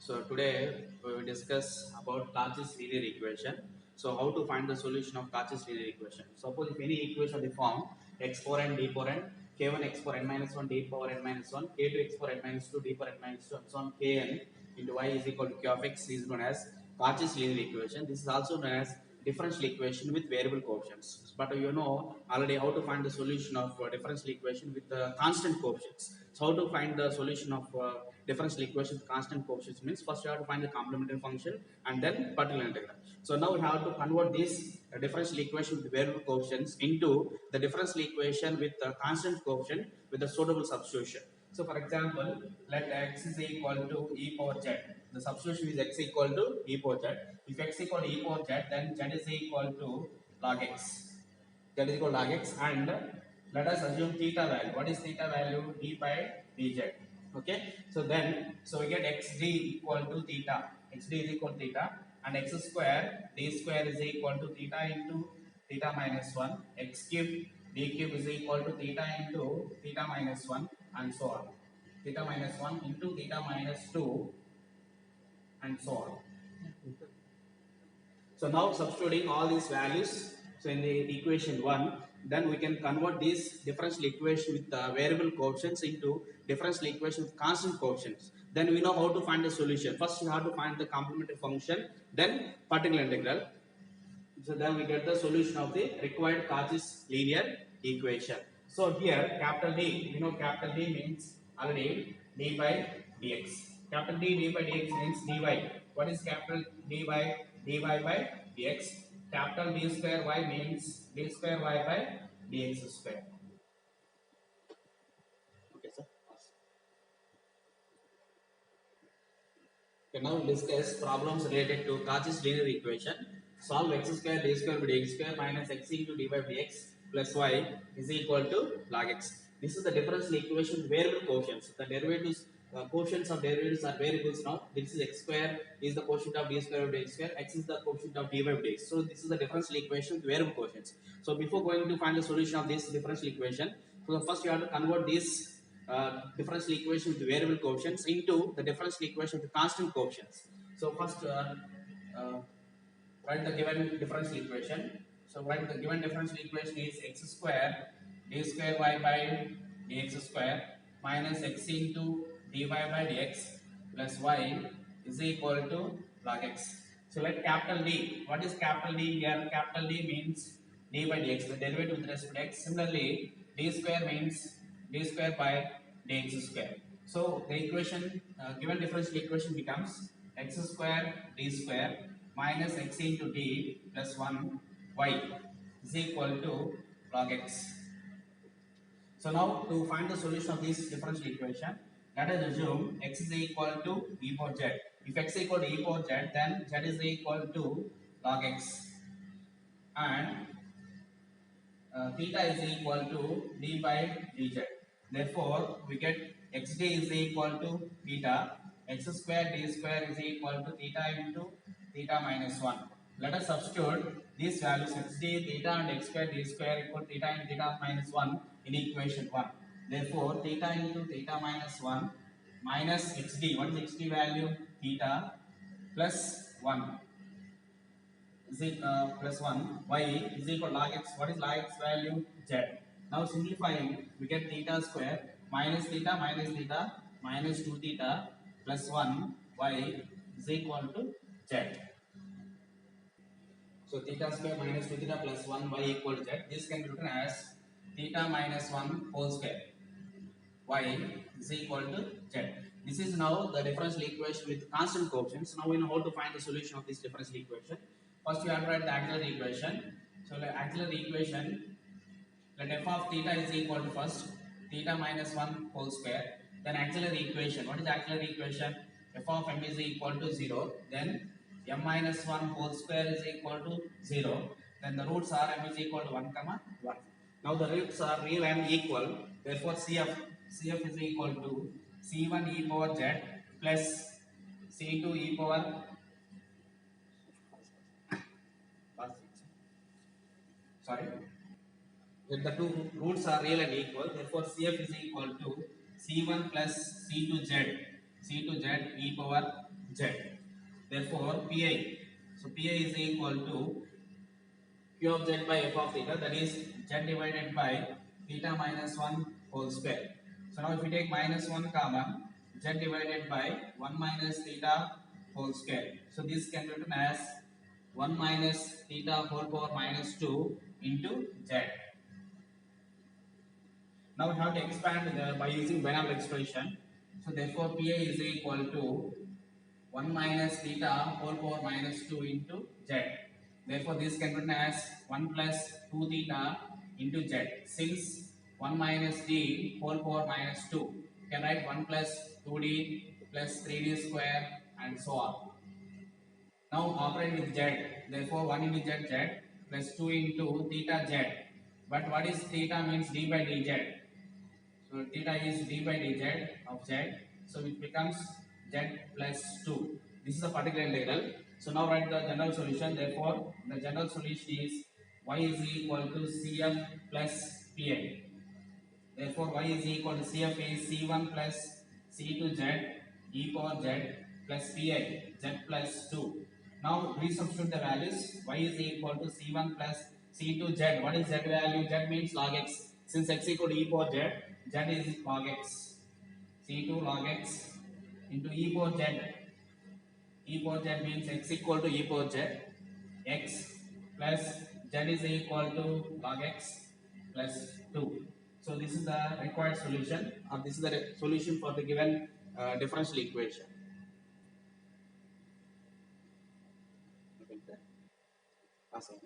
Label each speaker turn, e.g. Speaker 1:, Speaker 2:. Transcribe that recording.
Speaker 1: So today we will discuss about Cauchy's linear equation. So how to find the solution of Cauchy's linear equation. Suppose if any equation of the form x power n d power n k1 x power n minus 1 d power n minus 1 k2 x power n minus 2 d power n minus 2 and so on kn into y is equal to q of x is known as Cauchy's linear equation. This is also known as differential equation with variable coefficients. But you know already how to find the solution of differential equation with constant coefficients. So how to find the solution of differential equation with constant coefficients means first you have to find the complementary function and then particular integral. So now we have to convert this differential equation with variable coefficients into the differential equation with constant coefficient with a suitable substitution. So for example, let x is equal to e power z. The substitution is x equal to e power z. If x equal to e power z, then z is equal to log x. Z is equal to log x, and let us assume theta value. What is theta value? D by dz. Okay. So we get xd equal to theta. Xd is equal to theta, and x square d square is equal to theta into theta minus 1. X cube d cube is equal to theta into theta minus 1, and so on. Theta minus 1 into theta minus 2, and so on. So now substituting all these values, so in the equation 1, then we can convert this differential equation with variable coefficients into differential equation with constant coefficients. Then we know how to find the solution. First you have to find the complementary function, then particular integral. So then we get the solution of the required Cauchy's linear equation. So here capital D, you know capital D means already d by dx. Capital D by dx means dy. What is capital D by by dx? Capital D square y means d square y by dx square. Okay, sir. Okay, now discuss problems related to Cauchy's linear equation. Solve x square d square by dx square minus x into dy by dx plus y is equal to log x. This is the differential equation with variable coefficients. The derivatives, coefficients of derivatives are variables now. This is x square is the quotient of d square by dx square. X is the quotient of dy by dx. So this is the differential equation with variable coefficients. So before going to find the solution of this differential equation, so first you have to convert this differential equation with variable coefficients into the differential equation with constant coefficients. So first write the given differential equation. So write the given differential equation is x square d square y by dx square minus x into dy by dx plus y is equal to log x. So let capital D. What is capital D here? Capital D means d by dx, the derivative with respect to x. Similarly, d square means d square by dx square. So the equation, given differential equation becomes x square d square minus x into d plus 1 y is equal to log x. So now to find the solution of this differential equation, let us assume x is equal to e power z. If x is equal to e power z, then z is equal to log x, and theta is equal to d by dz. Therefore, we get xd is equal to theta, x square d square is equal to theta into theta minus 1. Let us substitute these values xd, theta and x square d square equal to theta and theta minus 1 in equation 1. Therefore, theta into theta minus 1 minus xd. What is xd value? Theta plus 1 is plus 1 y is equal to log x. What is log x value? Z. Now simplifying, we get theta square minus theta minus 2 theta plus 1 y is equal to z. So theta square minus 2 theta plus 1 y equal to z. This can be written as theta minus 1 whole square y is equal to z. This is now the differential equation with constant coefficients. Now we know how to find the solution of this differential equation. First, you have to write the auxiliary equation. So, the auxiliary equation, let f of theta is equal to first theta minus 1 whole square. Then auxiliary equation. What is auxiliary equation? F of m is equal to 0. Then m minus 1 whole square is equal to 0. Then the roots are m is equal to 1 comma 1. Now the roots are real and equal. Therefore, CF is equal to C1 e power z plus C2 e power sorry, if the two roots are real and equal, therefore CF is equal to C1 plus C2Z e power z. Therefore, pi. So pi is equal to q of z by f of theta, that is z divided by theta minus 1 whole square. So now if we take minus 1 common, z divided by 1 minus theta whole square. So this can be written as 1 minus theta whole power minus 2 into z. Now we have to expand by using binomial expression. So therefore pi is equal to 1 minus theta whole power minus 2 into z. Therefore this can be written as 1 plus 2 theta into z. Since 1 minus d whole power minus 2, you can write 1 plus 2d plus 3d square and so on. Now operate with z. Therefore 1 into z plus 2 into theta z. But what is theta means d by dz. So theta is d by dz of z. So it becomes z plus 2. This is a particular integral. So now write the general solution. Therefore, the general solution is y is equal to cf plus pi. Therefore, y is equal to cf is c1 plus c2z e power z plus pi z plus 2. Now resubstitute the values. Y is equal to c1 plus c2z. What is z value? Z means log x. Since x equal to e power z, z is log x. c2 log x into e power z. E power z means x equal to e power z. X plus z is equal to log x plus 2. So this is the required solution, or this is the solution for the given differential equation. Awesome.